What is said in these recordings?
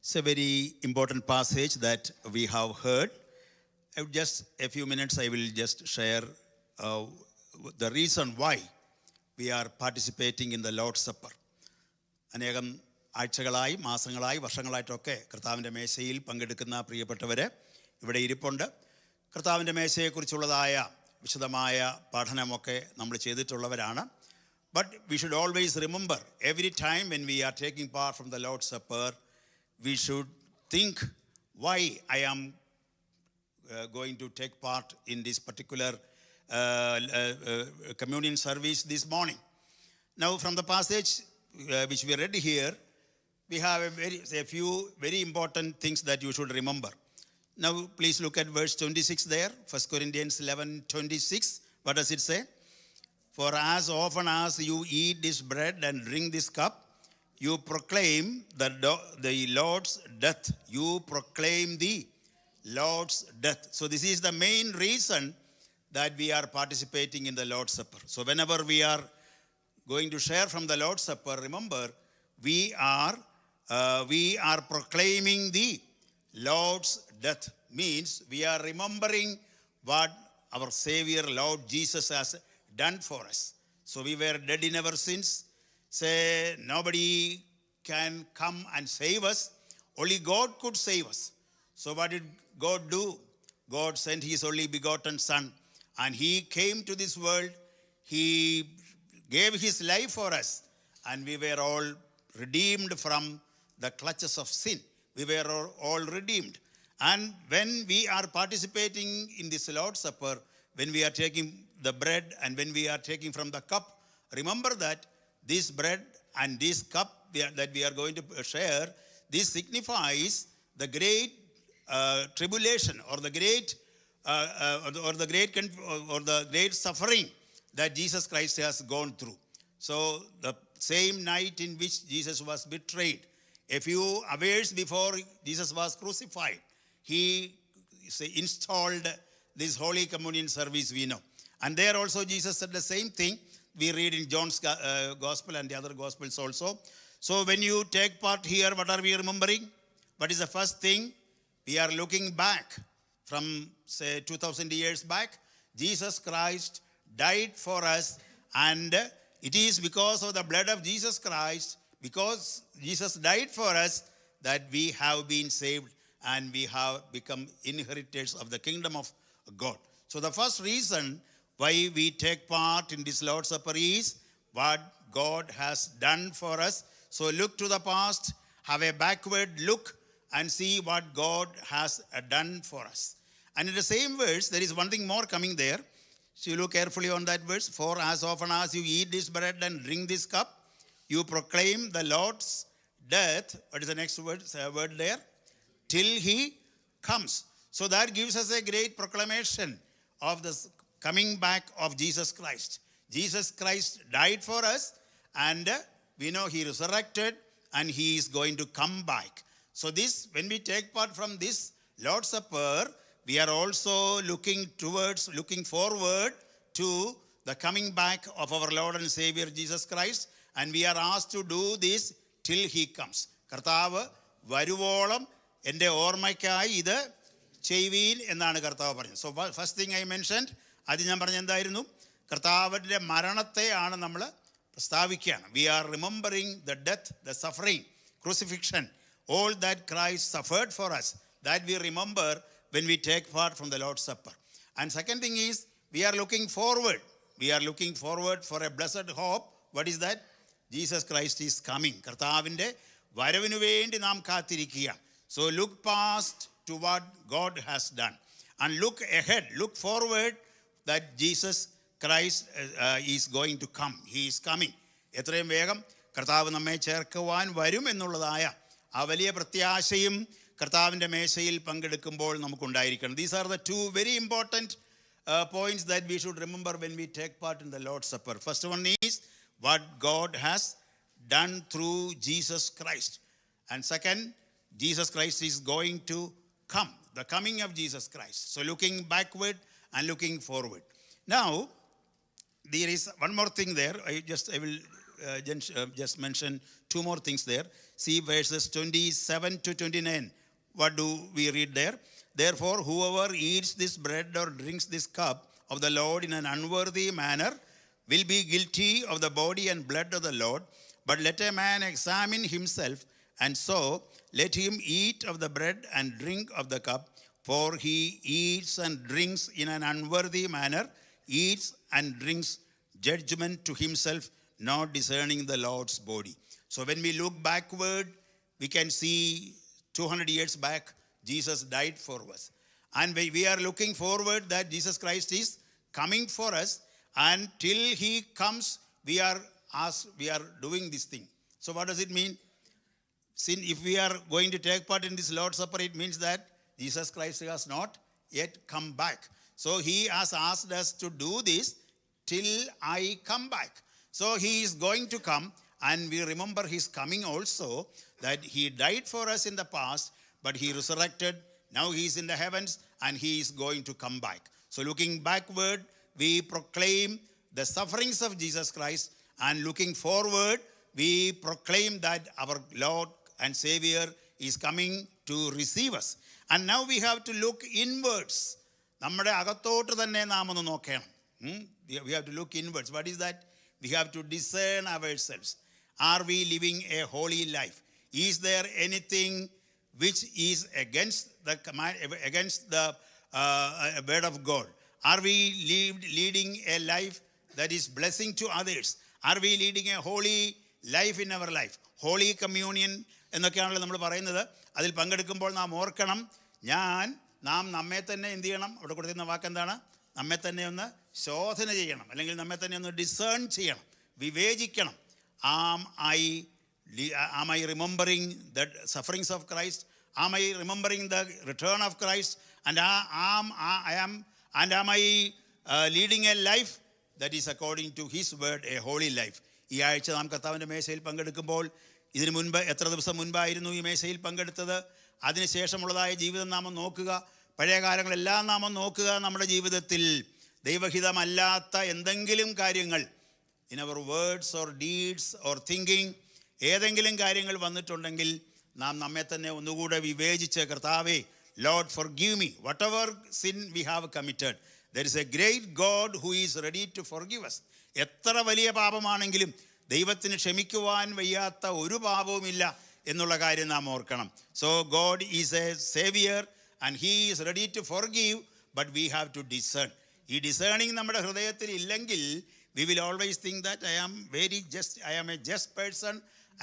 It's a very important passage that we have heard. Just a few minutes, I will just share the reason why we are participating in the Lord's Supper. അനേകം ആഴ്ചകളായി, മാസങ്ങളായി, വർഷങ്ങളായിട്ടൊക്കെ കർത്താവിൻ്റെ മേശയിൽ പങ്കെടുക്കുന്ന പ്രിയപ്പെട്ടവരെ ഇവിടെ ഇരിപ്പുണ്ട്. കർത്താവിൻ്റെ മേശയെക്കുറിച്ചുള്ളതായ വിശദമായ പഠനമൊക്കെ നമ്മൾ ചെയ്തിട്ടുള്ളവരാണ്. But we should always remember, every time when we are taking part from the Lord's Supper, we should think why I am going to take part in this particular communion service this morning. Now, from the passage which we read here, we have a few very important things that you should remember. Now, please look at verse 26 there, 1 Corinthians 11:26. What does it say? For as often as you eat this bread and drink this cup, you proclaim the Lord's death. You proclaim the Lord's death. So this is the main reason that we are participating in the Lord's Supper. So whenever we are going to share from the Lord's Supper, remember, we are proclaiming the Lord's death. Means we are remembering what our Savior, Lord Jesus, has done for us. So we were dead in our sins. Say nobody can come and save us. Only God could save us. So what did God do? God sent His only begotten Son, and He came to this world. He gave His life for us, and we were all redeemed from the clutches of sin. We were all redeemed. And when we are participating in this Lord's Supper, when we are taking the bread and when we are taking from the cup, remember that this bread and this cup that we are going to share, this signifies the great tribulation or the great suffering that Jesus Christ has gone through. So the same night in which Jesus was betrayed, a few hours before Jesus was crucified, He installed this Holy Communion service we know. And there also Jesus said the same thing. We read in John's Gospel and the other Gospels also. So when you take part here, what are we remembering? What is the first thing? We are looking back from, say, 2,000 years back. Jesus Christ died for us, and it is because of the blood of Jesus Christ, because Jesus died for us, that we have been saved and we have become inheritors of the kingdom of God. So the first reason why we take part in this Lord's Supper is what God has done for us. So look to the past, have a backward look, and see what God has done for us. And in the same verse, there is one thing more coming there. So you look carefully on that verse. For as often as you eat this bread and drink this cup, you proclaim the Lord's death. What is the next word there? Till He comes. So that gives us a great proclamation of the coming back of Jesus Christ. Jesus Christ died for us, and we know He resurrected, and He is going to come back. So this, when we take part from this Lord's Supper, we are also looking forward to the coming back of our Lord and Savior Jesus Christ, and we are asked to do this till He comes. കർത്താവ് വരുവോളം എൻ്റെ ഓർമ്മയ്ക്കായി ഇത് ചെയ്യുവീൻ എന്നാണ് കർത്താവ് പറഞ്ഞത്. So first thing I mentioned, അത് ഞാൻ പറഞ്ഞ എന്തായിരുന്നു? കർത്താവിൻ്റെ മരണത്തെയാണ് നമ്മൾ പ്രസ്താവിക്കുകയാണ്. We are remembering the death, the suffering, crucifixion, all that Christ suffered for us, that we remember when we take part from the Lord's Supper. And second thing is, we are looking forward. We are looking forward for a blessed hope. What is that? Jesus Christ is coming. കർത്താവിൻ്റെ വരവിനു വേണ്ടി നാം കാത്തിരിക്കുക. So look past to what God has done, and look ahead, look forward that Jesus Christ is going to come. He is coming. എത്രയും വേഗം കർത്താവ് നമ്മെ ചേർക്കുവാൻ വരും എന്നുള്ളതായ ആ വലിയ പ്രത്യാശയും കർത്താവിൻ്റെ മേശയിൽ പങ്കെടുക്കുമ്പോൾ നമുക്കുണ്ടായിരിക്കണം. These are the two very important points that we should remember when we take part in the Lord's Supper. First one is what God has done through Jesus Christ. And second, Jesus Christ is going to come, the coming of Jesus Christ. So looking backward and looking forward. Now, there is one more thing there. I will just mention two more things there. see verses 27 to 29. What do we read there? Therefore, whoever eats this bread or drinks this cup of the Lord in an unworthy manner will be guilty of the body and blood of the Lord. But let a man examine himself, and so let him eat of the bread and drink of the cup. For he eats and drinks in an unworthy manner, eats and drinks judgment to himself, not discerning the Lord's body. So when we look backward, we can see 200 years back, Jesus died for us. And we are looking forward that Jesus Christ is coming for us. And till he comes, we are doing this thing. So what does it mean? If we are going to take part in this Lord's Supper, it means that Jesus Christ has not yet come back. So he has asked us to do this till I come back. So he is going to come, and we remember his coming also, that he died for us in the past, but he resurrected. Now he is in the heavens, and he is going to come back. So looking backward, we proclaim the sufferings of Jesus Christ, and looking forward, we proclaim that our Lord and Savior is coming to receive us. And now we have to look inwards. നമ്മുടെ അകത്തോട്ട് തന്നെ നാം ഒന്ന് നോക്കണം. We have to look inwards. What is that? We have to discern ourselves. Are we living a holy life? Is there anything which is against the command, against the word of God? Are we leading a life that is blessing to others? Are we leading a holy life in our life? Holy communion എന്നൊക്കെയാണല്ലോ നമ്മൾ പറയുന്നത്. അതിൽ പങ്കെടുക്കുമ്പോൾ നാം ഓർക്കണം, നാം നമ്മെ തന്നെ എന്ത് ചെയ്യണം? അവിടെ കൊടുത്തിരുന്ന വാക്കെന്താണ്? നമ്മെ തന്നെ ഒന്ന് ശോധന ചെയ്യണം, അല്ലെങ്കിൽ നമ്മെ തന്നെ ഒന്ന് ഡിസേൺ ചെയ്യണം, വിവേചിക്കണം. Am I remembering the sufferings of Christ? Am I remembering the return of Christ? And am I leading a life that is according to his word, a holy life? ഈ ആഴ്ച നാം കർത്താവിൻ്റെ മേശയിൽ പങ്കെടുക്കുമ്പോൾ, ഇതിനു മുൻപ് എത്ര ദിവസം മുൻപായിരുന്നു ഈ മേശയിൽ പങ്കെടുത്തത്? അതിനുശേഷമുള്ളതായ ജീവിതം നാം നോക്കുക, പഴയ കാലങ്ങളെല്ലാം നാം നോക്കുക. നമ്മുടെ ജീവിതത്തിൽ ദൈവഹിതമല്ലാത്ത എന്തെങ്കിലും കാര്യങ്ങൾ, in our words or deeds or thinking, ഏതെങ്കിലും കാര്യങ്ങൾ വന്നിട്ടുണ്ടെങ്കിൽ നാം നമ്മെ തന്നെ ഒന്നുകൂടെ വിവേചിച്ച്, കർത്താവേ, Lord, forgive me whatever sin we have committed. There is a great God who is ready to forgive us. എത്ര വലിയ പാപമാണെങ്കിലും ദൈവത്തിന് ക്ഷമിക്കുവാൻ വയ്യാത്ത ഒരു പാപവുമില്ല എന്നുള്ള കാര്യം നാം ഓർക്കണം. So God is a savior and he is ready to forgive, but we have to discern. ഈ ഡിസേണിങ് നമ്മുടെ ഹൃദയത്തിൽ ഇല്ലെങ്കിൽ, we will always think that I am a just person,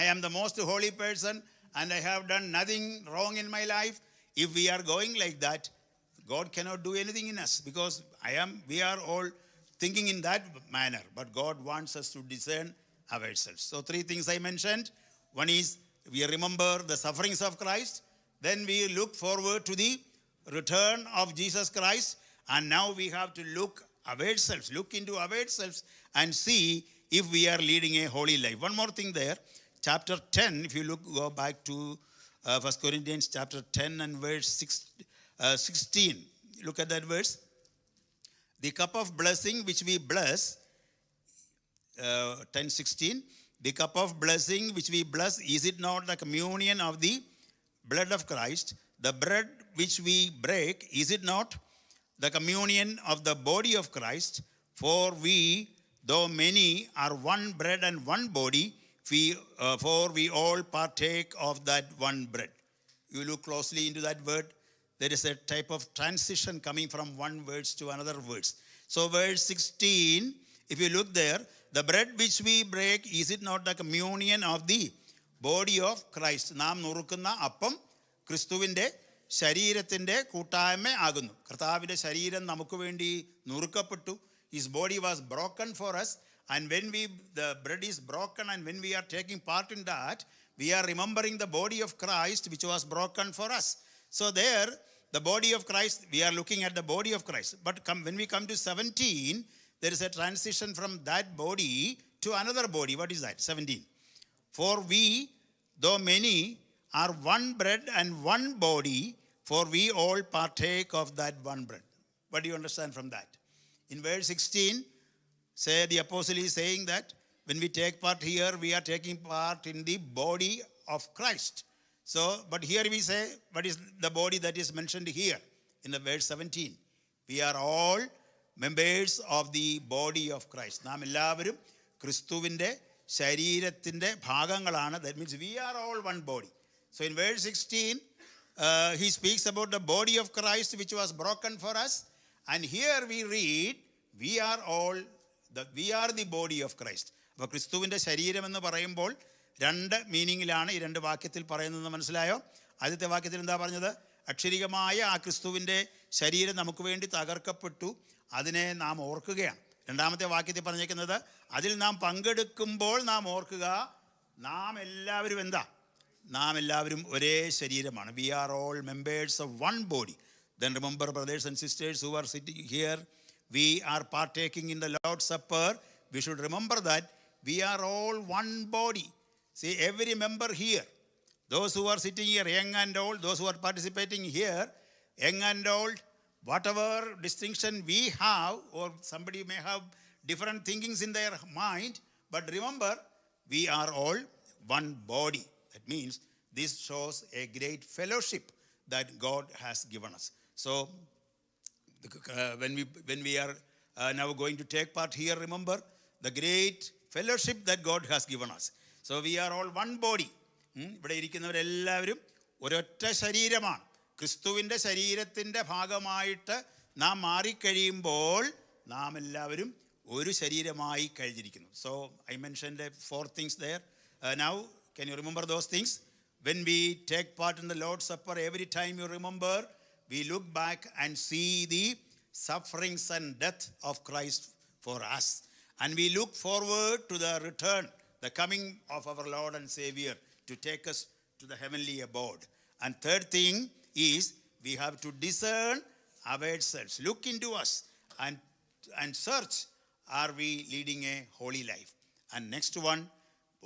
I am the most holy person, and I have done nothing wrong in my life. If we are going like that, God cannot do anything in us, because we are all thinking in that manner. But God wants us to discern ourselves. So 3 things I mentioned. One is, we remember the sufferings of Christ. Then we look forward to the return of Jesus Christ. And now we have to look into ourselves and see if we are leading a holy life. One more thing there. Chapter 10, if you go back to 1 Corinthians chapter 10 and verse 16. Look at that verse. The cup of blessing which we bless, 10:16. The cup of blessing which we bless, is it not the communion of the blood of Christ? The bread which we break, is it not the communion of the body of Christ? For we, though many, are one bread and one body, for we all partake of that one bread. You look closely into that word. There is a type of transition coming from one verse to another verse. So verse 16, if you look there, the bread which we break, is it not the communion of the body of Christ? നാം നുറുക്കുന്ന അപ്പം ക്രിസ്തുവിൻ്റെ ശരീരത്തിൻ്റെ കൂട്ടായ്മ ആകുന്നു. കർത്താവിൻ്റെ ശരീരം നമുക്ക് വേണ്ടി നുറുക്കപ്പെട്ടു. His body was broken for us. And when the bread is broken, and when we are taking part in that, we are remembering the body of Christ which was broken for us. So there, the body of Christ, we are looking at the body of Christ. But when we come to 17, there is a transition from that body to another body. What is that? 17. For we, though many, are one bread and one body, for we all partake of that one bread. What do you understand from that? In verse 16, the apostle is saying that when we take part here, we are taking part in the body of Christ. So, but here we say, what is the body that is mentioned here in the verse 17? We are all members of the body of Christ. നാം എല്ലാവരും ക്രിസ്തുവിൻ്റെ ശരീരത്തിൻ്റെ ഭാഗങ്ങളാണ്. That means we are all one body. So in verse 16, he speaks about the body of Christ which was broken for us. And here we read, we are the body of Christ. അപ്പോൾ ക്രിസ്തുവിൻ്റെ ശരീരം എന്ന് പറയുമ്പോൾ രണ്ട് മീനിങ്ങിലാണ് ഈ രണ്ട് വാക്യത്തിൽ പറയുന്നതെന്ന് മനസ്സിലായോ? ആദ്യത്തെ വാക്യത്തിൽ എന്താ പറഞ്ഞത്? അക്ഷരികമായ ആ ക്രിസ്തുവിൻ്റെ ശരീരം നമുക്ക് വേണ്ടി തകർക്കപ്പെട്ടു, അതിനെ നാം ഓർക്കുകയാണ്. രണ്ടാമത്തെ വാക്യത്തിൽ പറഞ്ഞേക്കുന്നത്, അതിൽ നാം പങ്കെടുക്കുമ്പോൾ നാം ഓർക്കുക, നാം എല്ലാവരും എന്താ? നാം എല്ലാവരും ഒരേ ശരീരമാണ്. We are all members of one body. Then remember, brothers and sisters who are sitting here, we are partaking in the Lord's Supper. We should remember that we are all one body. See, every member here, those who are sitting here, young and old, those who are participating here, young and old, whatever distinction we have, or somebody may have different thinkings in their mind, but remember, we are all one body. That means this shows a great fellowship that God has given us. So, when we are now going to take part here, remember the great fellowship that God has given us. So, we are all one body. ഇവിടെ ഇരിക്കുന്നവരെല്ലാവരും ഒരൊറ്റ ശരീരമാണ്. ക്രിസ്തുവിൻ്റെ ശരീരത്തിൻ്റെ ഭാഗമായിട്ട് നാം മാറിക്കഴിയുമ്പോൾ നാം എല്ലാവരും ഒരു ശരീരമായി കഴിഞ്ഞിരിക്കുന്നു. So, I mentioned 4 things there. Now, can you remember those things? When we take part in the Lord's Supper, every time you remember, we look back and see the sufferings and death of Christ for us. And we look forward to the return, the coming of our Lord and Savior to take us to the heavenly abode. And third thing is, we have to discern ourselves, look into us and search, are we leading a holy life? And next one,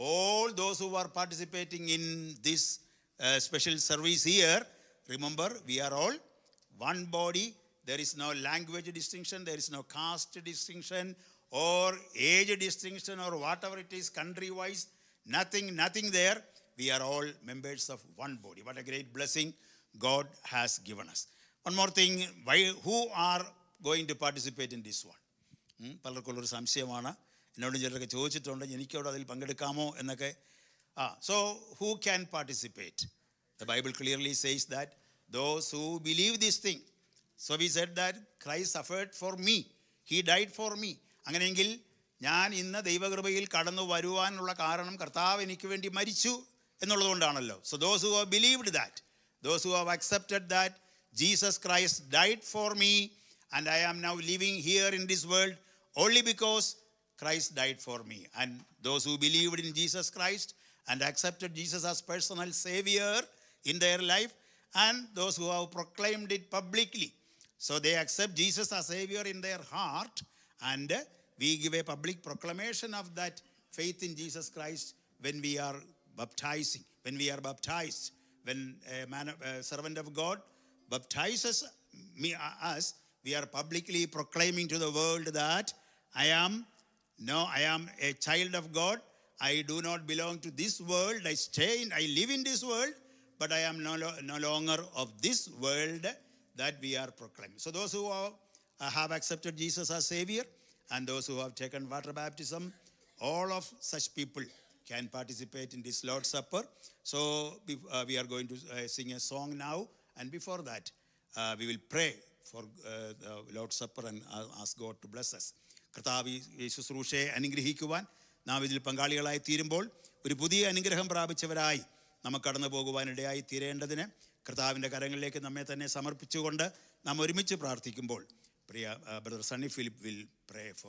all those who are participating in this special service here, remember, we are all one body. There is no language distinction, there is no caste distinction or age distinction or whatever it is, country-wise, nothing there. We are all members of one body. What a great blessing God has given us. One more thing, who are going to participate in this one? പലർക്കുള്ളൊരു സംശയമാണ്. എന്നോട് ചിലരൊക്കെ ചോദിച്ചിട്ടുണ്ട്, എനിക്കവിടെ അതിൽ പങ്കെടുക്കാമോ എന്നൊക്കെ. So who can participate? The Bible clearly says that those who believe this thing. So we said that Christ suffered for me. He died for me. അങ്ങനെയെങ്കിൽ ഞാൻ ഇന്ന് ദൈവകൃപയിൽ കടന്നു വരുവാനുള്ള കാരണം കർത്താവ് എനിക്ക് വേണ്ടി മരിച്ചു എന്നുള്ളതുകൊണ്ടാണല്ലോ. So those who have believed that, those who have accepted that Jesus Christ died for me and I am now living here in this world only because Christ died for me. And those who believed in Jesus Christ and accepted Jesus as personal Savior in their life, and those who have proclaimed it publicly. So they accept Jesus as Savior in their heart, and we give a public proclamation of that faith in Jesus Christ when we are baptizing. When we are baptized, when a servant of God baptizes us, we are publicly proclaiming to the world that I am a child of God. I do not belong to this world. I live in this world, but I am no longer of this world, that we are proclaiming. So those who have accepted Jesus as Savior and those who have taken water baptism, all of such people can participate in this Lord's Supper. So we are going to sing a song now, and before that we will pray for the Lord's Supper and ask God to bless us. കർത്താവ് ഈ ശുശ്രൂഷയെ അനുഗ്രഹിക്കുവാൻ നാം ഇതിൽ പങ്കാളികളായി തീരുമ്പോൾ ഒരു പുതിയ അനുഗ്രഹം പ്രാപിച്ചവരായി നമുക്ക് കടന്നു പോകുവാനിടയായി തീരേണ്ടതിന് കർത്താവിൻ്റെ കരങ്ങളിലേക്ക് നമ്മെ തന്നെ സമർപ്പിച്ചുകൊണ്ട് നാം ഒരുമിച്ച് പ്രാർത്ഥിക്കുമ്പോൾ പ്രിയ brother Sunny Philip will pray four